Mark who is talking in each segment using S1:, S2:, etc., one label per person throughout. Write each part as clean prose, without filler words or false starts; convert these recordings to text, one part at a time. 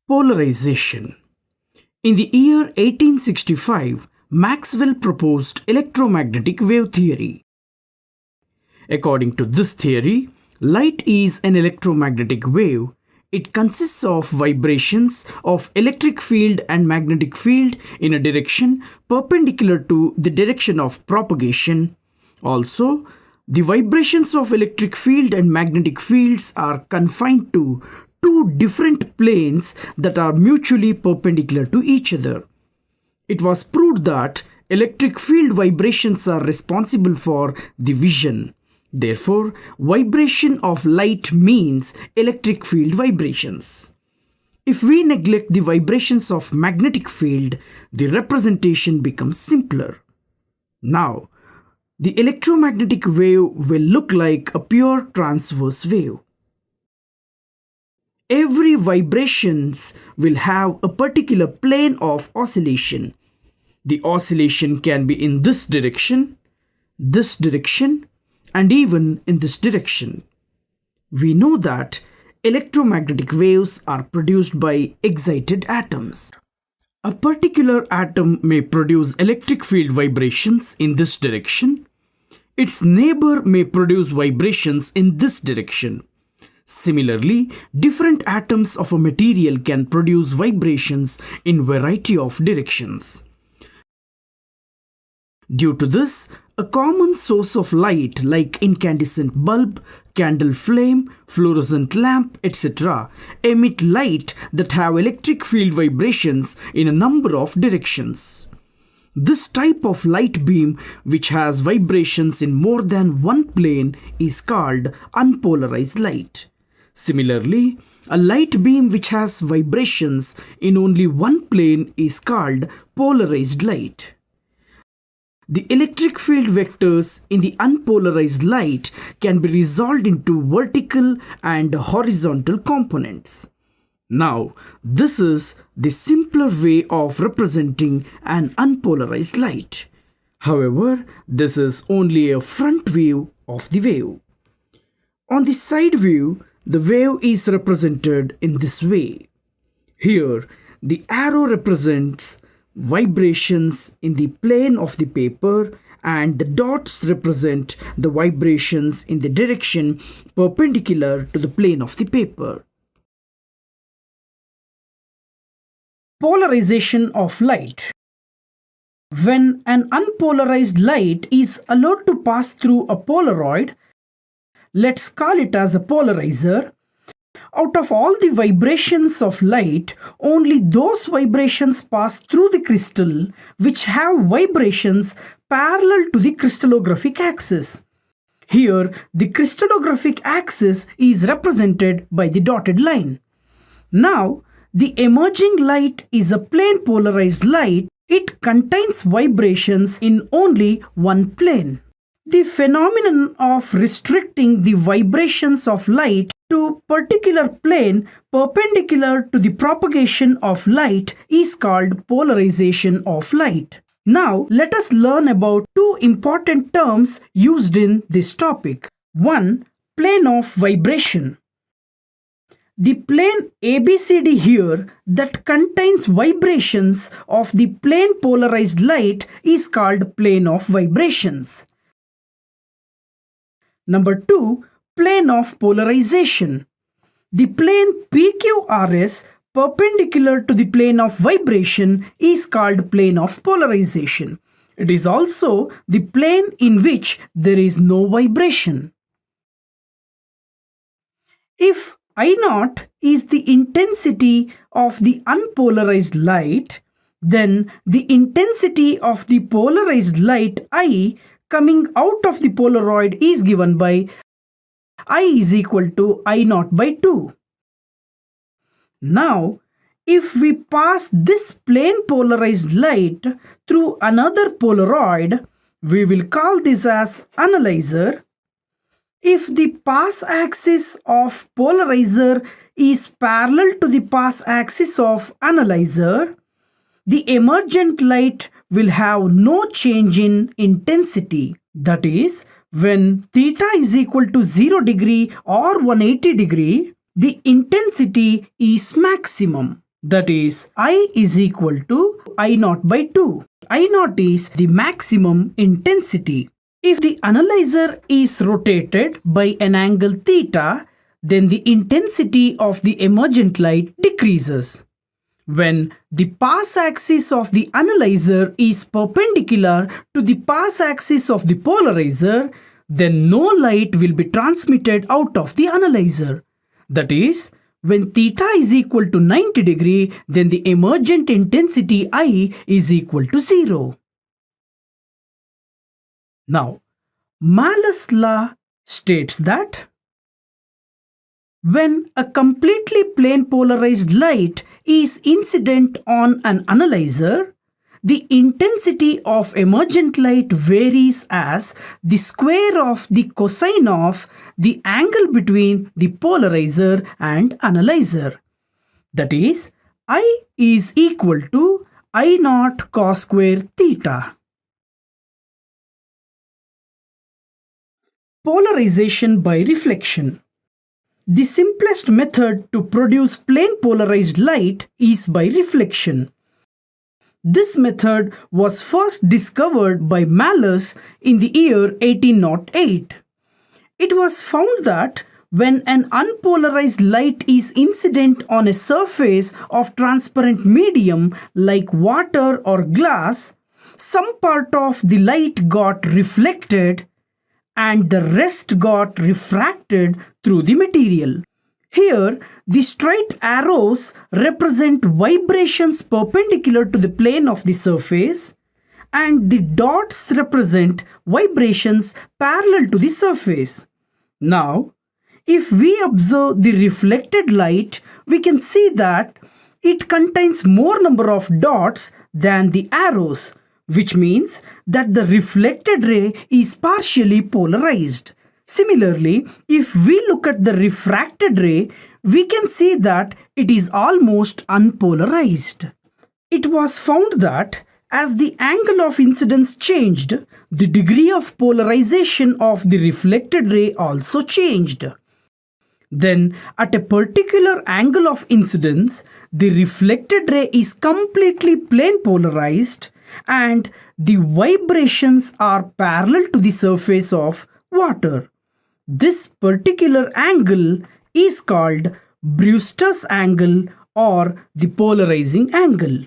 S1: Polarization. In the year 1865, Maxwell proposed electromagnetic wave theory. According to this theory, light is an electromagnetic wave. It consists of vibrations of electric field and magnetic field in a direction perpendicular to the direction of propagation. Also, the vibrations of electric field and magnetic fields are confined to two different planes that are mutually perpendicular to each other. It was proved that electric field vibrations are responsible for the vision. Therefore, vibration of light means electric field vibrations. If we neglect the vibrations of magnetic field, the representation becomes simpler. Now, the electromagnetic wave will look like a pure transverse wave. Every vibrations will have a particular plane of oscillation. The oscillation can be in this direction, and even in this direction. We know that electromagnetic waves are produced by excited atoms. A particular atom may produce electric field vibrations in this direction. Its neighbor may produce vibrations in this direction. Similarly, different atoms of a material can produce vibrations in variety of directions. Due to this, a common source of light like incandescent bulb, candle flame, fluorescent lamp, etc. emit light that have electric field vibrations in a number of directions. This type of light beam which has vibrations in more than one plane is called unpolarized light. Similarly, a light beam which has vibrations in only one plane is called polarized light. The electric field vectors in the unpolarized light can be resolved into vertical and horizontal components. Now, this is the simpler way of representing an unpolarized light. However, this is only a front view of the wave. On the side view, the wave is represented in this way. Here, the arrow represents vibrations in the plane of the paper and the dots represent the vibrations in the direction perpendicular to the plane of the paper. Polarization of light. When an unpolarized light is allowed to pass through a Polaroid, let's call it as a polarizer, out of all the vibrations of light, only those vibrations pass through the crystal which have vibrations parallel to the crystallographic axis. Here, the crystallographic axis is represented by the dotted line. Now, the emerging light is a plane polarized light. It contains vibrations in only one plane. The phenomenon of restricting the vibrations of light to particular plane perpendicular to the propagation of light is called polarization of light. Now, let us learn about two important terms used in this topic. One, plane of vibration. The plane ABCD here that contains vibrations of the plane polarized light is called plane of vibrations. Number 2, plane of polarization. The plane PQRS perpendicular to the plane of vibration is called plane of polarization. It is also the plane in which there is no vibration. If I0 is the intensity of the unpolarized light, then the intensity of the polarized light I coming out of the Polaroid is given by I is equal to I0 by 2. Now, if we pass this plane polarized light through another Polaroid, we will call this as analyzer. If the pass axis of polarizer is parallel to the pass axis of analyzer, the emergent light will have no change in intensity. That is, when theta is equal to 0 degree or 180 degree, the intensity is maximum. That is, I is equal to I naught by 2. I naught is the maximum intensity. If the analyzer is rotated by an angle theta, then the intensity of the emergent light decreases. When the pass axis of the analyzer is perpendicular to the pass axis of the polarizer, then no light will be transmitted out of the analyzer. That is, when theta is equal to 90 degree, then the emergent intensity I is equal to 0. Now, Malus' law states that when a completely plane polarized light is incident on an analyzer, the intensity of emergent light varies as the square of the cosine of the angle between the polarizer and analyzer. That is, I is equal to I naught cos square theta. Polarization by reflection. The simplest method to produce plane polarized light is by reflection. This method was first discovered by Malus in the year 1808. It was found that when an unpolarized light is incident on a surface of transparent medium like water or glass, some part of the light got reflected and the rest got refracted through the material. Here, the straight arrows represent vibrations perpendicular to the plane of the surface, and the dots represent vibrations parallel to the surface. Now, if we observe the reflected light, we can see that it contains more number of dots than the arrows, which means that the reflected ray is partially polarized. Similarly, if we look at the refracted ray, we can see that it is almost unpolarized. It was found that as the angle of incidence changed, the degree of polarization of the reflected ray also changed. Then, at a particular angle of incidence, the reflected ray is completely plane polarized and the vibrations are parallel to the surface of water. This particular angle is called Brewster's angle or the polarizing angle.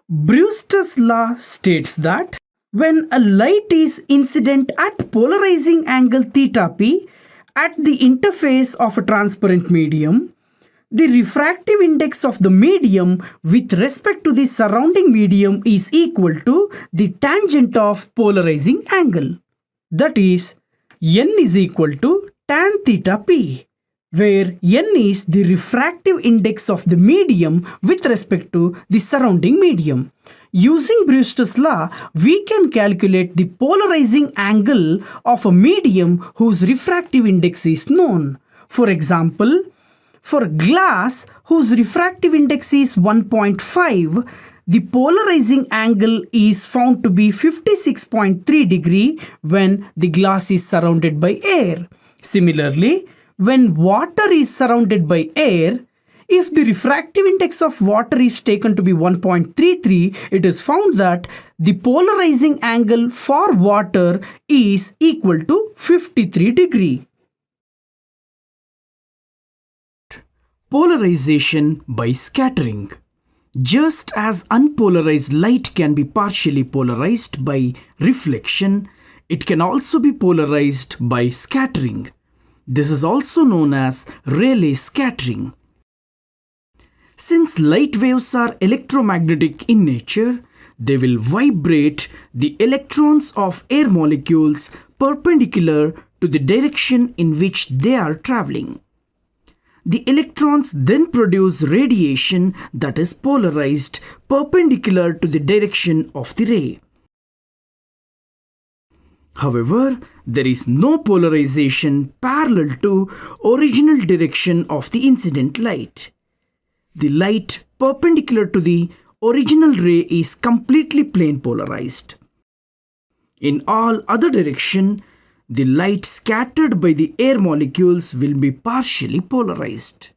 S1: Brewster's law states that when a light is incident at polarizing angle theta p at the interface of a transparent medium, the refractive index of the medium with respect to the surrounding medium is equal to the tangent of polarizing angle. That is, n is equal to tan theta p, where n is the refractive index of the medium with respect to the surrounding medium. Using Brewster's law, we can calculate the polarizing angle of a medium whose refractive index is known. For example, for glass whose refractive index is 1.5, the polarizing angle is found to be 56.3 degree when the glass is surrounded by air. Similarly, when water is surrounded by air, if the refractive index of water is taken to be 1.33, it is found that the polarizing angle for water is equal to 53 degree. Polarization by scattering. Just as unpolarized light can be partially polarized by reflection, it can also be polarized by scattering. This is also known as Rayleigh scattering. Since light waves are electromagnetic in nature, they will vibrate the electrons of air molecules perpendicular to the direction in which they are traveling. The electrons then produce radiation that is polarized perpendicular to the direction of the ray. However, there is no polarization parallel to original direction of the incident light. The light perpendicular to the original ray is completely plane polarized. In all other direction, the light scattered by the air molecules will be partially polarized.